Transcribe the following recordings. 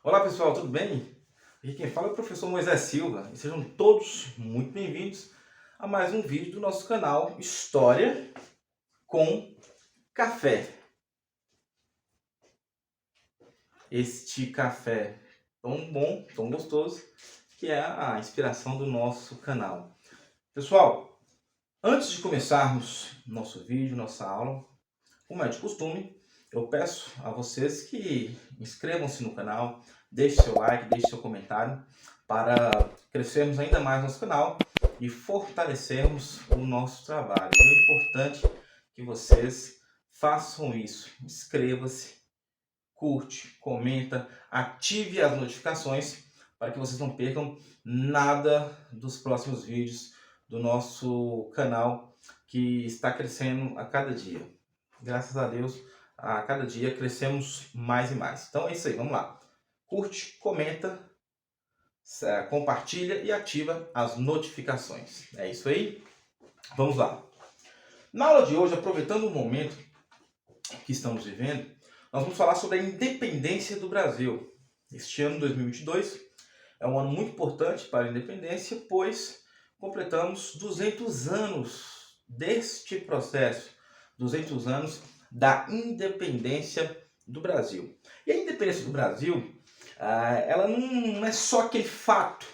Olá pessoal, tudo bem? Aqui quem fala é o professor Moisés Silva e sejam todos muito bem-vindos a mais um vídeo do nosso canal História com Café. Este café tão bom, tão gostoso, que é a inspiração do nosso canal. Pessoal, antes de começarmos nosso vídeo, nossa aula, como é de costume, eu peço a vocês que inscrevam-se no canal, deixe seu like, deixe seu comentário para crescermos ainda mais nosso canal e fortalecermos o nosso trabalho. É importante que vocês façam isso. Inscreva-se, curte, comenta, ative as notificações para que vocês não percam nada dos próximos vídeos do nosso canal que está crescendo a cada dia. Graças a Deus, a cada dia crescemos mais e mais. Então é isso aí, vamos lá. Curte, comenta, compartilha e ativa as notificações. É isso aí? Vamos lá. Na aula de hoje, aproveitando o momento que estamos vivendo, nós vamos falar sobre a independência do Brasil. Este ano 2022 é um ano muito importante para a independência, pois completamos 200 anos deste processo, 200 anos da independência do Brasil. E a independência do Brasil, ela não é só aquele fato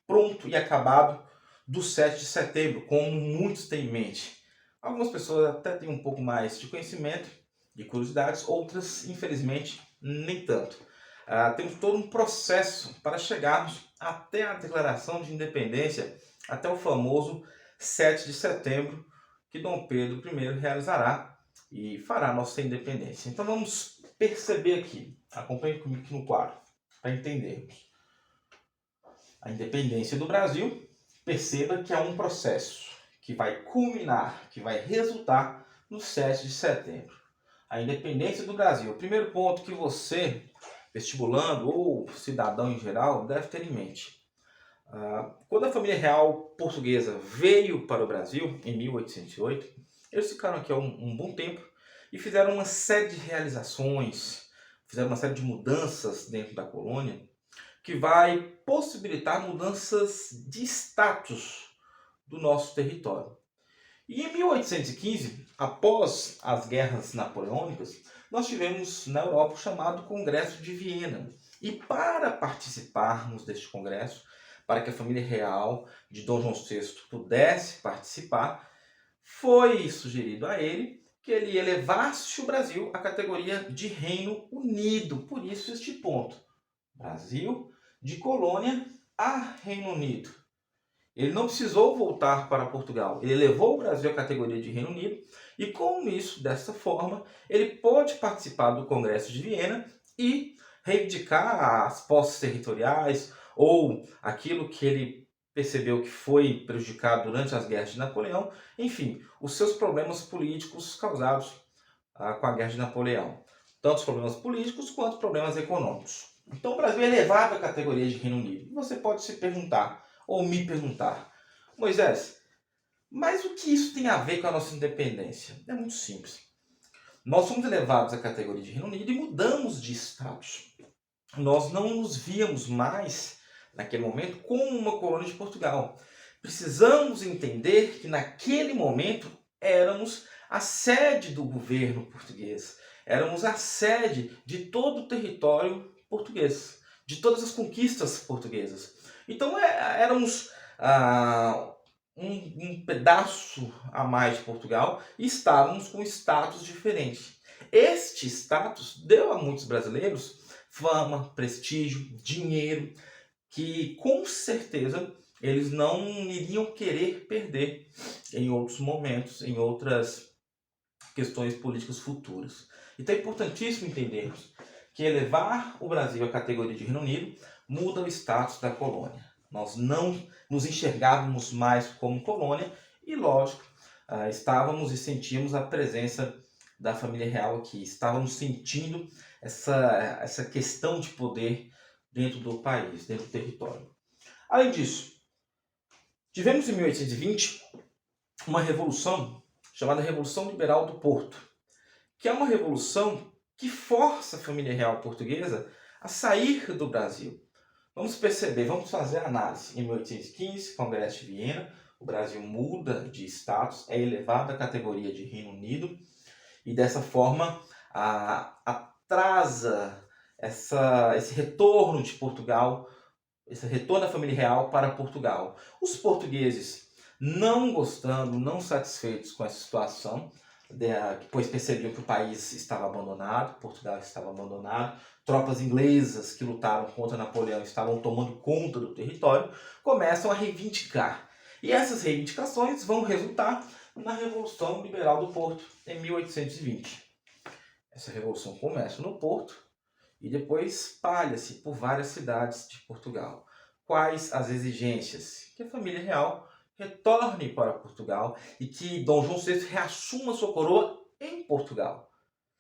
pronto e acabado do 7 de setembro, como muitos têm em mente. Algumas pessoas até têm um pouco mais de conhecimento, de curiosidades, outras, infelizmente, nem tanto. Temos todo um processo para chegarmos até a declaração de independência, até o famoso 7 de setembro, que Dom Pedro I realizará e fará a nossa independência. Então vamos perceber aqui, acompanhe comigo aqui no quadro, para entendermos. A independência do Brasil, perceba que é um processo que vai culminar, que vai resultar no 7 de setembro. A independência do Brasil. O primeiro ponto que você, vestibulando ou cidadão em geral, deve ter em mente. Quando a família real portuguesa veio para o Brasil, em 1808, eles ficaram aqui há um bom tempo e fizeram uma série de realizações, fizeram uma série de mudanças dentro da colônia, que vai possibilitar mudanças de status do nosso território. E em 1815, após as guerras napoleônicas, nós tivemos na Europa o chamado Congresso de Viena. E para participarmos deste congresso, para que a família real de Dom João VI pudesse participar, foi sugerido a ele que ele elevasse o Brasil à categoria de Reino Unido. Por isso este ponto. Brasil de colônia a Reino Unido. Ele não precisou voltar para Portugal. Ele elevou o Brasil à categoria de Reino Unido e com isso, dessa forma, ele pôde participar do Congresso de Viena e reivindicar as posses territoriais ou aquilo que ele percebeu que foi prejudicado durante as guerras de Napoleão, enfim, os seus problemas políticos causados com a guerra de Napoleão. Tanto os problemas políticos quanto problemas econômicos. Então o Brasil é elevado à categoria de Reino Unido. E você pode se perguntar, ou me perguntar, Moisés, mas o que isso tem a ver com a nossa independência? É muito simples. Nós fomos elevados à categoria de Reino Unido e mudamos de status. Nós não nos víamos mais, naquele momento, como uma colônia de Portugal. Precisamos entender que naquele momento éramos a sede do governo português. Éramos a sede de todo o território português, de todas as conquistas portuguesas. Então éramos um pedaço a mais de Portugal e estávamos com status diferente. Este status deu a muitos brasileiros fama, prestígio, dinheiro, que com certeza eles não iriam querer perder em outros momentos, em outras questões políticas futuras. Então é importantíssimo entendermos que elevar o Brasil à categoria de Reino Unido muda o status da colônia. Nós não nos enxergávamos mais como colônia e, lógico, estávamos e sentíamos a presença da família real aqui. Estávamos sentindo essa questão de poder dentro do país, dentro do território. Além disso, tivemos em 1820 uma revolução chamada Revolução Liberal do Porto, que é uma revolução que força a família real portuguesa a sair do Brasil. Vamos perceber, vamos fazer a análise. Em 1815, Congresso de Viena, o Brasil muda de status, é elevado à categoria de Reino Unido e dessa forma atrasa esse retorno de Portugal, esse retorno da família real para Portugal. Os portugueses, não gostando, não satisfeitos com essa situação, pois percebiam que o país estava abandonado, Portugal estava abandonado, tropas inglesas que lutaram contra Napoleão estavam tomando conta do território, começam a reivindicar. E essas reivindicações vão resultar na Revolução Liberal do Porto, em 1820. Essa revolução começa no Porto e depois espalha-se por várias cidades de Portugal. Quais as exigências? Que a família real retorne para Portugal e que Dom João VI reassuma sua coroa em Portugal.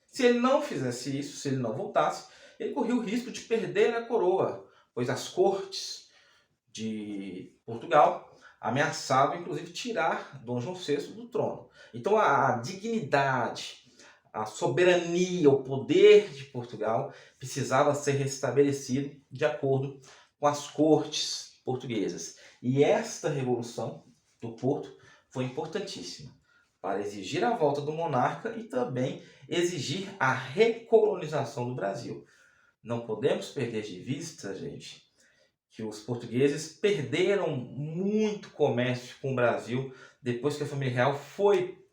Se ele não fizesse isso, se ele não voltasse, ele corria o risco de perder a coroa, pois as cortes de Portugal ameaçavam, inclusive, tirar Dom João VI do trono. Então a dignidade, a soberania, o poder de Portugal precisava ser restabelecido de acordo com as cortes portuguesas. E esta Revolução do Porto foi importantíssima para exigir a volta do monarca e também exigir a recolonização do Brasil. Não podemos perder de vista, gente, que os portugueses perderam muito comércio com o Brasil depois que a família real foi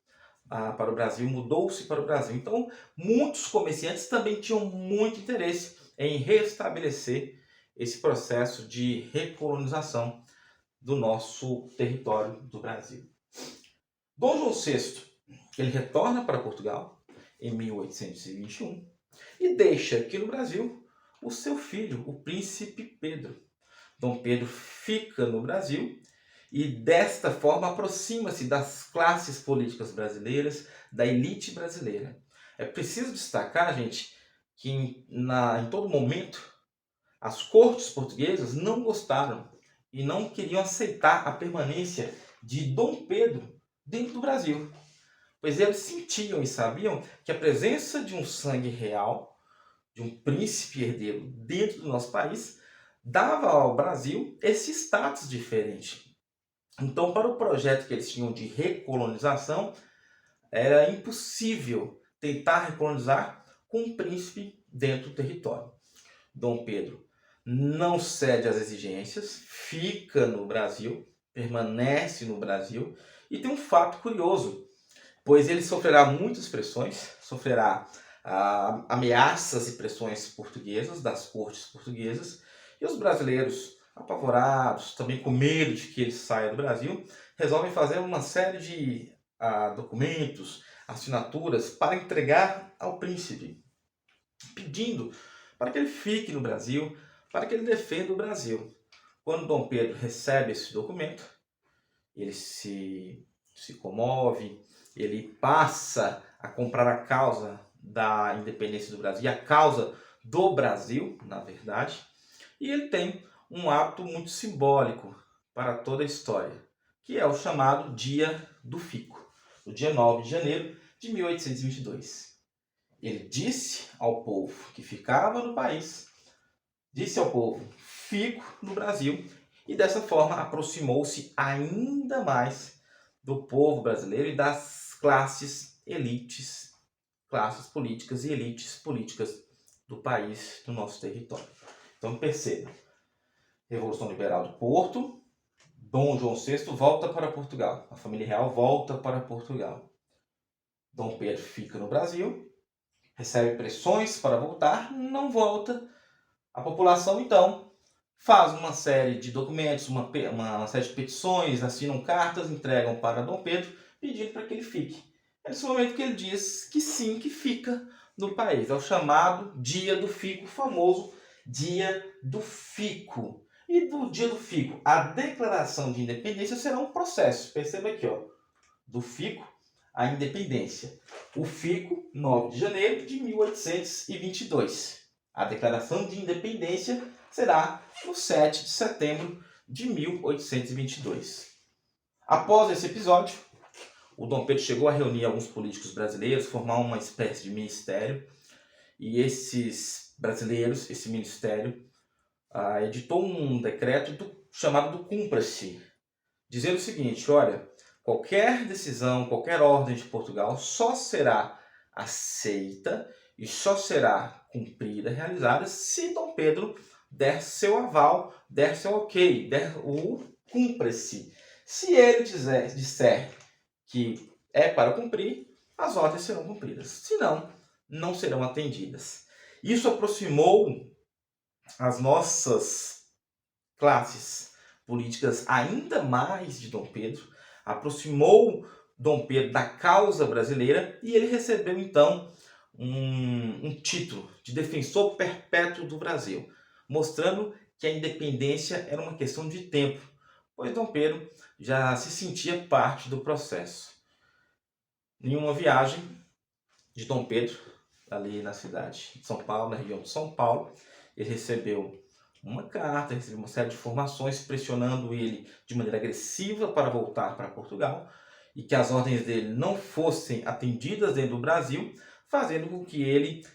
para o Brasil, mudou-se para o Brasil. Então, muitos comerciantes também tinham muito interesse em restabelecer esse processo de recolonização do nosso território do Brasil. Dom João VI, ele retorna para Portugal em 1821 e deixa aqui no Brasil o seu filho, o príncipe Pedro. Dom Pedro fica no Brasil e desta forma aproxima-se das classes políticas brasileiras, da elite brasileira. É preciso destacar, gente, que em todo momento as cortes portuguesas não gostaram e não queriam aceitar a permanência de Dom Pedro dentro do Brasil, pois eles sentiam e sabiam que a presença de um sangue real, de um príncipe herdeiro dentro do nosso país, dava ao Brasil esse status diferente. Então, para o projeto que eles tinham de recolonização, era impossível tentar recolonizar com um príncipe dentro do território. Dom Pedro não cede às exigências, fica no Brasil, permanece no Brasil, e tem um fato curioso, pois ele sofrerá muitas pressões, sofrerá ameaças e pressões portuguesas, das cortes portuguesas, e os brasileiros, apavorados, também com medo de que ele saia do Brasil, resolvem fazer uma série de documentos, assinaturas para entregar ao príncipe, pedindo para que ele fique no Brasil, para que ele defenda o Brasil. Quando Dom Pedro recebe esse documento, ele se comove, ele passa a comprar a causa da independência do Brasil, e a causa do Brasil, na verdade, e ele tem um ato muito simbólico para toda a história, que é o chamado Dia do Fico, no dia 9 de janeiro de 1822. Ele disse ao povo que ficava no país, disse ao povo, fico no Brasil, e dessa forma aproximou-se ainda mais do povo brasileiro e das classes políticas e elites políticas do país, do nosso território. Então perceba, Revolução Liberal do Porto, Dom João VI volta para Portugal, a família real volta para Portugal. Dom Pedro fica no Brasil, recebe pressões para voltar, não volta. A população, então, faz uma série de documentos, uma série de petições, assinam cartas, entregam para Dom Pedro, pedindo para que ele fique. É nesse momento que ele diz que sim, que fica no país. É o chamado Dia do Fico, o famoso Dia do Fico. E do Dia do Fico, a declaração de independência será um processo. Perceba aqui, ó, do Fico à independência. O Fico, 9 de janeiro de 1822. A declaração de independência será no 7 de setembro de 1822. Após esse episódio, o Dom Pedro chegou a reunir alguns políticos brasileiros, formar uma espécie de ministério, e esses brasileiros, esse ministério, editou um decreto chamado do Cumpra-se, dizendo o seguinte: olha, qualquer decisão, qualquer ordem de Portugal só será aceita e só será cumprida, realizada, se Dom Pedro der seu aval, der seu ok, der o cumpra-se. Se ele disser que é para cumprir, as ordens serão cumpridas. Se não, não serão atendidas. Isso aproximou as nossas classes políticas ainda mais de Dom Pedro, aproximou Dom Pedro da causa brasileira e ele recebeu então um título de defensor perpétuo do Brasil, mostrando que a independência era uma questão de tempo, pois Dom Pedro já se sentia parte do processo. Em uma viagem de Dom Pedro, ali na cidade de São Paulo, na região de São Paulo, ele recebeu uma carta, recebeu uma série de informações pressionando ele de maneira agressiva para voltar para Portugal e que as ordens dele não fossem atendidas dentro do Brasil, fazendo com que ele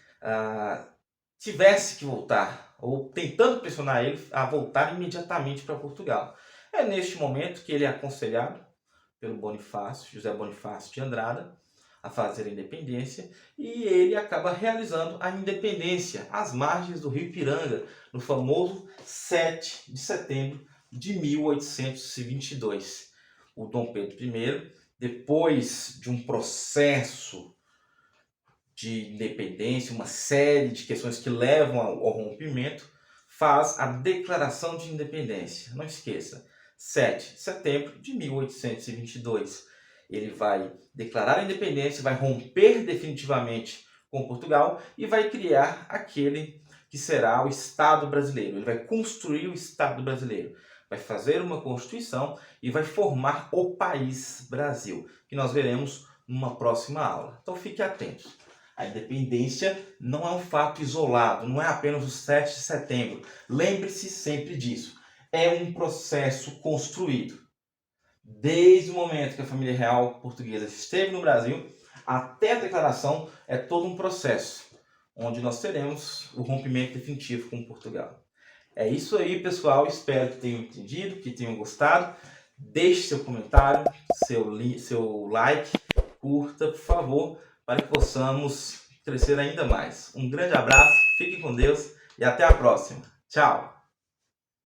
tivesse que voltar, ou tentando pressionar ele a voltar imediatamente para Portugal. É neste momento que ele é aconselhado pelo José Bonifácio de Andrada, a fazer a independência, e ele acaba realizando a independência às margens do rio Ipiranga, no famoso 7 de setembro de 1822. O Dom Pedro I, depois de um processo de independência, uma série de questões que levam ao rompimento, faz a declaração de independência. Não esqueça, 7 de setembro de 1822. Ele vai declarar a independência, vai romper definitivamente com Portugal e vai criar aquele que será o Estado brasileiro. Ele vai construir o Estado brasileiro, vai fazer uma Constituição e vai formar o país Brasil, que nós veremos numa próxima aula. Então fique atento. A independência não é um fato isolado, não é apenas o 7 de setembro. Lembre-se sempre disso. É um processo construído. Desde o momento que a família real portuguesa esteve no Brasil até a declaração, é todo um processo, onde nós teremos o rompimento definitivo com Portugal. É isso aí, pessoal. Espero que tenham entendido, que tenham gostado. Deixe seu comentário, seu like, curta, por favor, para que possamos crescer ainda mais. Um grande abraço, fiquem com Deus e até a próxima. Tchau!